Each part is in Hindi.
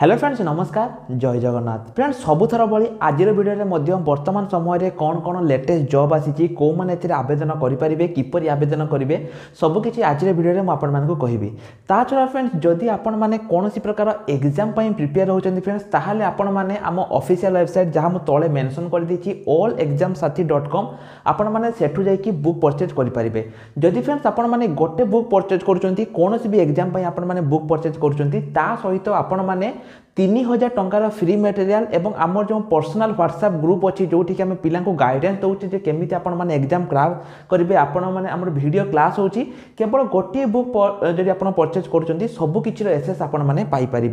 हेलो फ्रेंड्स नमस्कार जय जगन्नाथ फ्रेंड्स सबुथर भाई आज भिडियो वर्तमान समय कौन कौन लेटेस्ट जॉब आसी कौ मैंने आवेदन करेंगे किपर आवेदन करेंगे सबकि आज भिडियो मुझे कहबी ता छड़ा फ्रेंड्स जदि आपण मैंने कौन प्रकार एग्जाम प्रिपेयर होती फ्रेंड्स ताहले आपण मैंने आम ऑफिशियल वेबसाइट जहाँ मुझे तले मेंशन कर देछि allexamsathi.com आपण मैंने सेठू जाइए बुक परचेज करेंगे जदि फ्रेंड्स आपण मैंने गोटे बुक परचेज करुँच कौन भी एग्जाम आपण मैंने बुक परचेज करुँच सहित आपण मैंने 3000 टंकार फ्री मटेरियल एवं आमर जो पर्सनल व्हाट्सएप ग्रुप अच्छी जो आम पिला गाइडेंस दौचे केमी आपण एग्जाम क्रैक करेंगे आपण मैंने आम वीडियो क्लास होची केवल गोटे बुक जब आप परचेज कर सबकि एसेस आपने पाइपर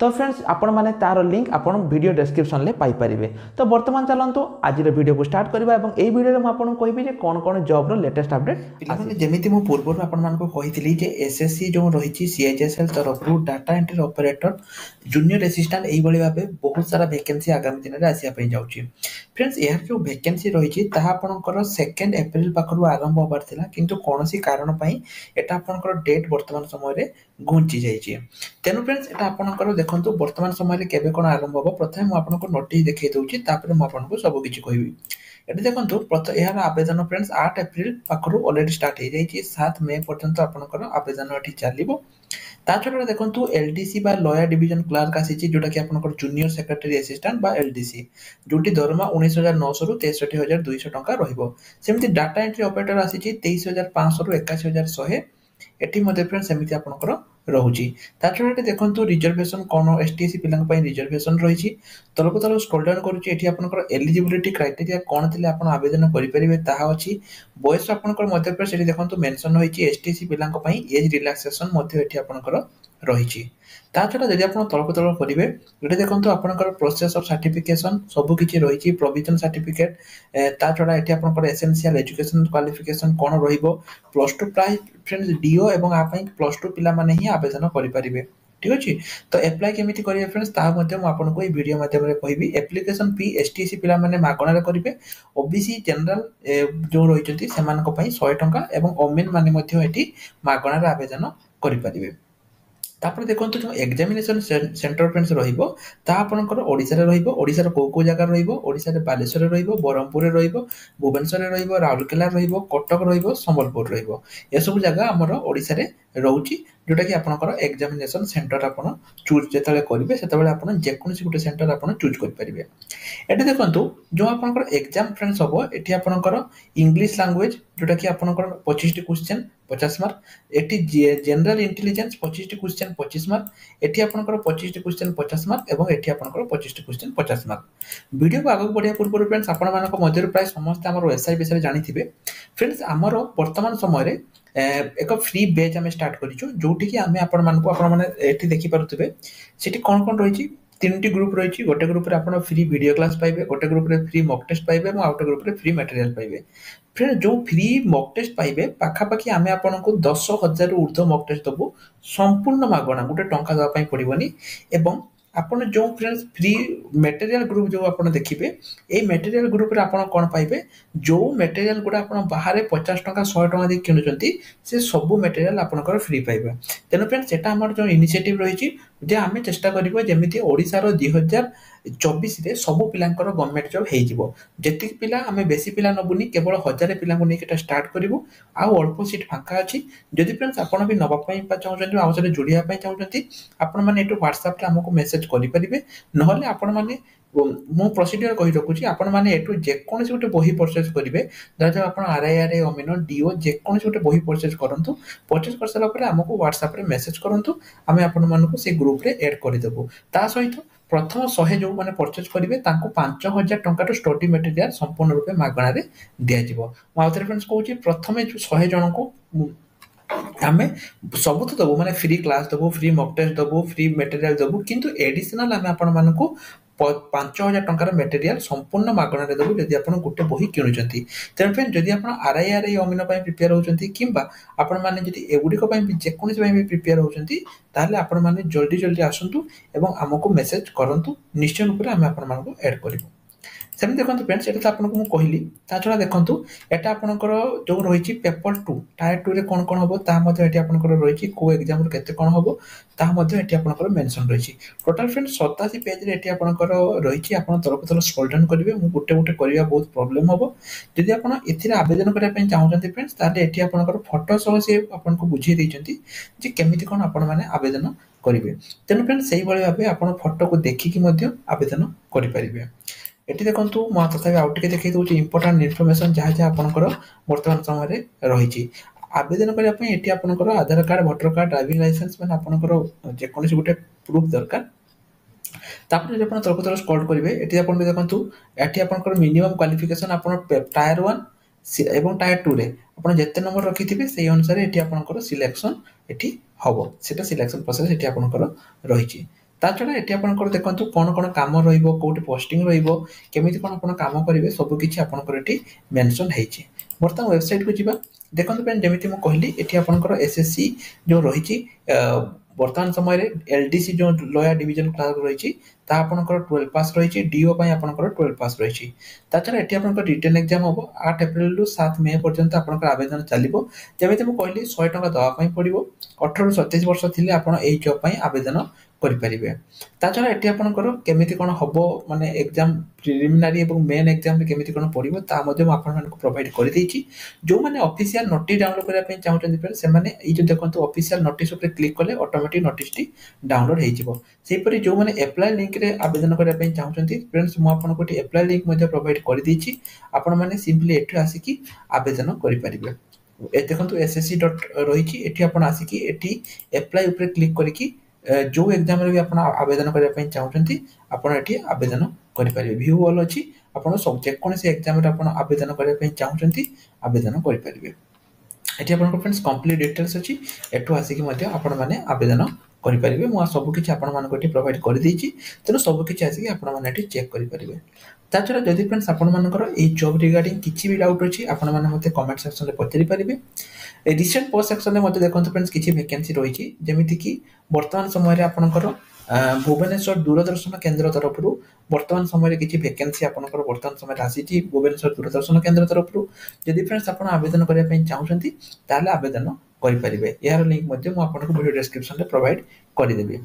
तो फ्रेंड्स आपण मैंने तार लिंक आप वीडियो डिस्क्रिप्शन में पाइपर तो बर्तमान चलतु आज वीडियो को स्टार्ट करवा यही वीडियो में आपको कहबी कौन कौन जॉब लेटेस्ट अपडेट जमी मु पूर्व आपली एसएससी जो रही सीएचएसएल तरफ data entry operator junior assistant यही भाव बहुत सारा वैकेंसी आगामी दिन में आसापी जाऊँगी फ्रेंड्स यार जो वैकेंसी रही आपंकर 2 एप्रिल पाखु आरंभ होबार था किंतु कौन कारण एटा आपंकर डेट वर्तमान समय घुंची जाइए तेणु फ्रेंड्स एटा आपंकर देखो वर्तमान समय केवे कौन आरंभ हो प्रथम मुझे नोटिस देखा दूसरी मुझे सबकि कहबी ये देखो यार आवेदन फ्रेंड्स 8 एप्रिल पाखु अलरेडी स्टार्ट हो जाइए 7 मे पर्यंत आपंकर आवेदन ये चलो ता छड़ा देखो एलडीसी बा लॉयर डिवीजन क्लर्क आसी जोटा कि आपनकर जूनियर सेक्रेटरी असिस्टेंट बा एलडीसी जोटी दरमा 19,900 रु 63,200 टंका रहिबो सेमति डाटा एंट्री ऑपरेटर आसी 23,500 रु 81,100 एटी मध्ये फ्रेंड्स सेमति आपनकर रहुची ता छड़ा देखो रिजर्वेशन कौन एसटीएससी पिलांग पई रिजर्वेशन रही तलक तल स्क्रॉल डाउन करूची एठी आपनकर एलिजिबिलिटी क्राइटेरिया कौन थिले आपण आवेदन करि परिबे ताहा अछि बयस आपनकर मध्ये फ्रेंड्स एठी देखो मेंशन होईची एसटीएससी पिलांग पई एज रिलैक्सेशन मध्ये एठी आपनकर रही ता छड़ा जदि आप तलक तल करेंगे ये देखो आपंकर प्रोसेस ऑफ सर्टिफिकेशन सबकि रही प्रोविजन सर्टिफिकेट ता छड़ा ये आपंकर एसेंशियल एजुकेशन क्वालिफिकेशन कौन +2 प्राय फ्रेंड्स डीओ एवं आप +2 पिला माने ही आवेदन करेंगे ठीक अच्छे तो एप्लाई केमी करेंगे फ्रेंड्स आपको ये वीडियो माध्यम कहबी एप्लिकेशन फी एसटीएससी पिला माने मागणार करेंगे ओबीसी जनरल जो रही 100 टंका एवं ओमेन माने मागणार आवेदन करेंगे तापर देखो जो एग्जामिनेशन सेंटर फ्रेंड्स रहिबो ता आपनकर ओडिसा रे रहिबो ओडिसा रे को जगह रहिबो ओडिसा रे बालेश्वर रे रहिबो बरहमपुर रे रहिबो भुवनेश्वर रे रहिबो राउरकेला रहिबो कटक रहिबो संबलपुर रहिबो ए सब जगह हमर ओडिसा रे रहउची जोटा कि आपनकर एग्जामिनेशन सेंटर आपन चूज जेतले करिवे सेतबेले आपन जेकोनसी गुटे सेंटर आपन चूज करि परिबे एटे देखंतु जो आपनकर एग्जाम फ्रेंड्स हबो एठी आपनकर इंग्लिश लैंग्वेज जोटा कि आपनकर 25 टी क्वेश्चन 50 मार्क एठी general intelligence 25 T question 25 mark एठी आपनकर 25 टी क्वेश्चन 50 मार्क एवं एठी आपनकर 25 टी क्वेश्चन 50 मार्क वीडियो को आगु बढ़िया पूर्व फ्रेंड्स आपण मानक मध्य प्राय समस्त हमर एसआई विषय जानिथिबे फ्रेंड्स हमर वर्तमान समय रे एक फ्री बैच आम स्टार्ट करिछु जोठी कि आमे आपण मानकु आपण माने एठी देखि पारुथिबे सेठी कोन कोन रहिछि 3टी ग्रुप रही गोटे ग्रुप रे आपण फ्री वीडियो क्लास पाइबे गोटे ग्रुप रे फ्री मॉक टेस्ट पाइबे और आउट ग्रुप रे फ्री मटेरियल पाइबे फिर जो फ्री मॉक टेस्ट पाइबे पाखापाखि आमे आपनको 10,000 ऊर्ध्व मॉक टेस्ट दबु संपूर्ण मागणा गोटे टंका दवा पई पड़िबनी एवं आपण जो फ्रेंड्स फ्री मटेरियल ग्रुप जो आपण देखिबे ए मटेरियल ग्रुप रे आपण कोन पाइबे जो मटेरियल गुडा आपण बाहर 50 टंका 100 टंका दे किनुचंती से सब मटेरियल आपनकर फ्री पाइबे तेनो फ्रेंड्स सेटा हमर जो इनिशिएटिव रहिछि जे आमे चेष्टा करिबो जेमिति ओडिसा रो 2024 रे सब पिलांकर गवर्नमेंट जॉब हेइ जिवो जेति पिला आमे बेसी पिला नबुनी केवल 1000 पिला को नेकेटा स्टार्ट करिवो आ अल्प सीट फांका अछि जदि फ्रेंड्स आपण भी नबा पई चाहउछन्ती आ सरे जुड़िया पई चाहउछन्ती आपण माने एटो WhatsApp रे हमको मेसेज करि परिबे नहले आपण माने मो प्रोसीजर कहि रखुची आपण माने एटू जे कोनसी गोटे बही परचेज करिवे जदि आपण आरआईआर ओमिनो डीओ जे कोनसी गोटे बही परचेज करंतु परचेज कर साला परे हमको WhatsApp रे मेसेज करंतु आमे आपण मानको से ग्रुप रे ऐड करि देबो ता सहित प्रथम 100 जो माने परचेज करिवे तांको 5,000 टंका तो स्टडी मटेरियल संपूर्ण रूपे मागणा रे दिया जिवो माउथरे फ्रेंड्स कहूची प्रथमे जो 100 जन को आमे सब तो दबो माने फ्री क्लास दबो फ्री मॉक टेस्ट दबो फ्री मटेरियल दबो किंतु एडिशनल आमे आपण मानको 5,000 टंकार मटेरियल संपूर्ण मागणा रे दबो जदि आपण गुटे बही किनुचंती तेन फ्रेंड जदि आपण आरआईआर ओमिनो पई प्रिपेयर होचंती किंबा आपण माने जदि एगुडी को पई जे कोनसी पई प्रिपेयर होचंती ताले आपण माने जल्दी जल्दी आसंतु एवं हमको मेसेज करंतु निश्चय रूप रे आमे आपण मानको ऐड करिवो सेमती देखो फ्रेंड्स ये तो आपको कहली छड़ा देखो एटा आपंकर जो रही पेपर 2 टायर 2 रे कौन कौन हम तापर रही कौ एग्जाम केते कौन हम तापर मेंशन रही टोटाल फ्रेंड्स 87 पेज रे आपंकर रही आप तरफ तरफ स्क्रॉल डाउन करेंगे गोटे गोटे करवा बहुत प्रोब्लेम हम जदि आप आवेदन करने चाहते फ्रेंड्स ताले एठी आपंकर फोटो सह से आपको बुझे देइछंती केमिति कौन आपण माने आवेदन करेंगे तेणु फ्रेंड्स से भाव आप फोटो को देखिकी आवेदन करेंगे एटी देखो तथा आउ टे देखिए दूसरी इंपोर्टाट इनफर्मेशन जहाँ जहाँ आपंकर बर्तमान समय रही आवेदन करने ये आपंकर Aadhaar card voter card driving licence मैंने आपंकर जेकोसी गोटे प्रूफ दरकार तापर जब आप तरफ तरफ स्क्रॉल करेंगे ये आप देखो ये आपंकर मिनिमम क्वालिफिकेशन आप टायर 1 एवं टायर 2 रे आप जिते नंबर रखिथे से अनुसार ये आपंकर सिलेक्शन ये हम से सिलेक्शन प्रोसेस ये आपंकर रही छड़ा ये आपंकर देखो कौन कौन काम रोटी पोस्टिंग रमी कौन आप कम करेंगे सबकि आपंकर ये मेनसन होती बर्तमान वेबसाइट को जीवा देखो फ्रेंड जमी मुझे कहली ये आपंकर एसएससी जो रही बर्तमान समय एलडीसी जो लोअर डिवीजन क्लास रही आपंकर 12 पास रही डीओ आपंकर 12 पास रही छड़ा ये आपंकर रिटन एग्जाम हम 8 एप्रिल रु 7 मे पर्यंत आपंकर आवेदन चलो जमी मुझे कहली 100 टका दवाई पड़ो 18 रु 37 वर्ष थे आप जॉब आवेदन करेंगे छड़ा ये आपंकर केमिति कौन हम माने एग्जाम प्रिलिमिनारी और मेन एग्जाम केमिति कौन पड़ो आपको प्रोवाइड कर जो मैंने ऑफिशियल नोटिस डाउनलोड करने चाहते फ्रेंड्स से जो देखो ऑफिशियल नोटिस उपर क्लिक कले ऑटोमेटिक नोटिस टी डाउनलोड होपरी जो मैंने एप्लाई लिंक रे आवेदन करने चाहते फ्रेंड्स मुझे एप्लाई लिंक प्रोवाइड कर आपण मैंने सिंपली एठु आसिकी आवेदन करेंगे देखो एसएससी डॉट रही आसिकी एप्लाई उपर क्लिक करके जो एग्जाम भी आप आवेदन करने चाहते आपड़ी आवेदन करेंगे व्यू ऑल अच्छी आप सब जेकोसी एग्जाम आवेदन करने चाहते आवेदन करेंगे ये आप फ्रेंड्स कंप्लीट डिटेल्स अच्छी एठू आसिक मैंने आवेदन करेंगे मुझे सबकि आपको प्रोवाइड कर तेणु सबकि आसिक आपने चेक करेंगे छड़ा जदि फ्रेंड्स आपर जॉब रिगार्डिंग किसी भी डाउट अच्छी आपने कमेंट सेक्शन में पचारि पारे रिसेंट पोस्ट सेक्शन में देखो फ्रेंड्स किसी वैकेंसी रही जमीक बर्तमान समय आपंकर भुवनेश्वर दूरदर्शन केन्द्र तरफ बर्तमान समय किसी वैकेंसी आपंकर बर्तमान समय आसी भुवनेश्वर दूरदर्शन केन्द्र तरफ जदि फ्रेंड्स आप आवेदन करने चाहते ताले आवेदन करेंगे यार लिंक आपको वीडियो डिस्क्रिप्शन में प्रोवाइड करदेवी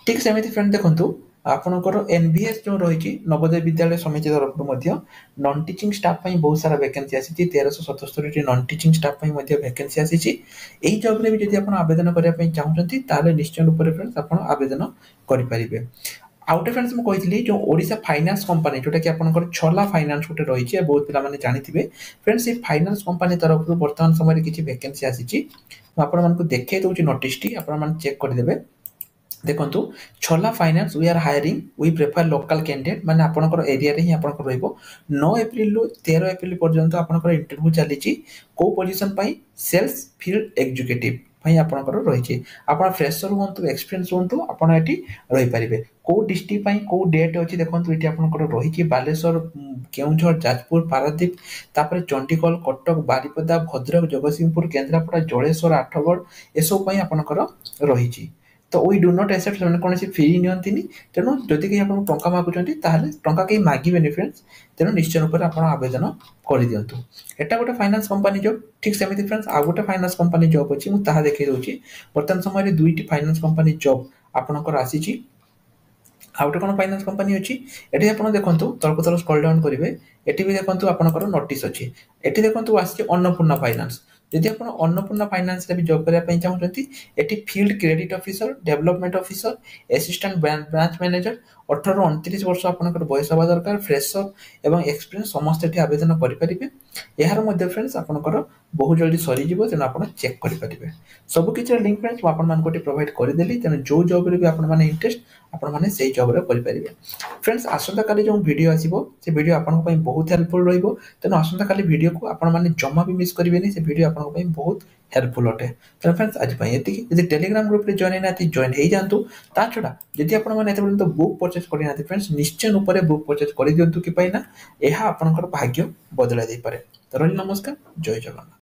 ठीक सेमती फ्रेंड देखो आपंकर एनवीएस जो रही नवोदय विद्यालय समिति तरफ नॉन टीचिंग स्टाफ बहुत सारा वैकेंसी आसी 1377 नॉन टीचिंग स्टाफ वैकेंसी आसी यही जॉब रे भी जदि आप आवेदन करने चाहते ताले निश्चय रूप से फ्रेंड्स आप आवेदन करेंगे आउटे फ्रेंड्स मुझे कही जो ओडिशा फाइनान्स कंपनी जोटा कि आपंकर छला फाइनान्स गोटे रही बहुत पिला जानी फ्रेंड्स ये फाइनान्स कंपनी तरफ बर्तमान समय किसी वैकेंसी आसी आपको देखे दूसरी नोटिस टी आप चेक करदे देखो छला finance we are hiring we prefer local candidate माने आपनकर एरिया रे ही आपनकर रहइबो 9 एप्रिल रु 13 एप्रिल पर्यंत आपनकर इंटरव्यू चलीची को पोजीशन पई सेल्स फील्ड एग्जीक्यूटिव पई आपनकर रहिची आपण फ्रेशर होंतु एक्सपीरियंस होंतु आपण एठी रहि परिबे को डिस्ट्रिक्ट पई को डेट अछि देखंतु एठी आपनकर रहिची बालेश्वर केउंझर जाजपुर पारादीप तापर चंडीगढ़ कटक बारिपदा भद्रक जगतसिंहपुर केन्द्रापड़ा जलेश्वर आठगढ़ एसो पई आपनकर रहिची तो वी डू नॉट एक्सेप्ट कौन फी नियंती तेणु जदि कहीं आपको टंका मागुंट टंका कहीं मागे फ्रेंड्स तेणु निश्चय रूप से आप आवेदन कर दिंतु एटा गोटे फाइनान्स कंपनी जॉब ठीक सेमती फ्रेंड्स आ गोटे फाइनान्स कंपनी जॉब अच्छी मुझे देखी दूसरी बर्तमान समय दुईटी फाइनान्स कंपनी जॉब आपंकर आसी आउटे कौन फाइनान्स कंपनी अच्छी ये आप देखो तरफ तरफ स्क्रॉल डाउन करेंगे ये भी देखो आपंकर नोटिस अच्छी ये देखो आसी अन्नपूर्णा फाइनान्स जदि आप अन्नपूर्णा फाइनान्स भी जॉब करने चाहते ये field credit officer development officer assistant branch manager 18 रु 29 वर्ष आपंकर बयस हवा दरकार फ्रेशर एवं एक्सपीरियंस समस्त ये आवेदन करेंगे यार फ्रेंड्स आपंकर बहुत जल्दी सरीज तेणु आप चेक करेंगे सबकि लिंक फ्रेंड्स मुझे प्रोवाइड करदेली तेणु जो जॉब रे भी आपने इंटरेस्ट आपने से जॉब करेंगे फ्रेंड्स आसंता काली जो वीडियो आसो से वीडियो आपंप बहुत हेल्पफुल रही तेणु आसंता काली वीडियो को आपने जमा भी मिस करेंगे से वीडियो आपंप बहुत हेल्पफुल अटे तेणु फ्रेंड्स आज ये टेलीग्राम ग्रुप रे जॉइन ना जॉइन हो जातु ता छड़ा जदि आपने बुक परचेज करना फ्रेंड्स निश्चय रूप से बुक परचेज कर दिंतु कि यह आपंकर भाग्य बदलाई दे पारे तो रही नमस्कार जय जगन्नाथ।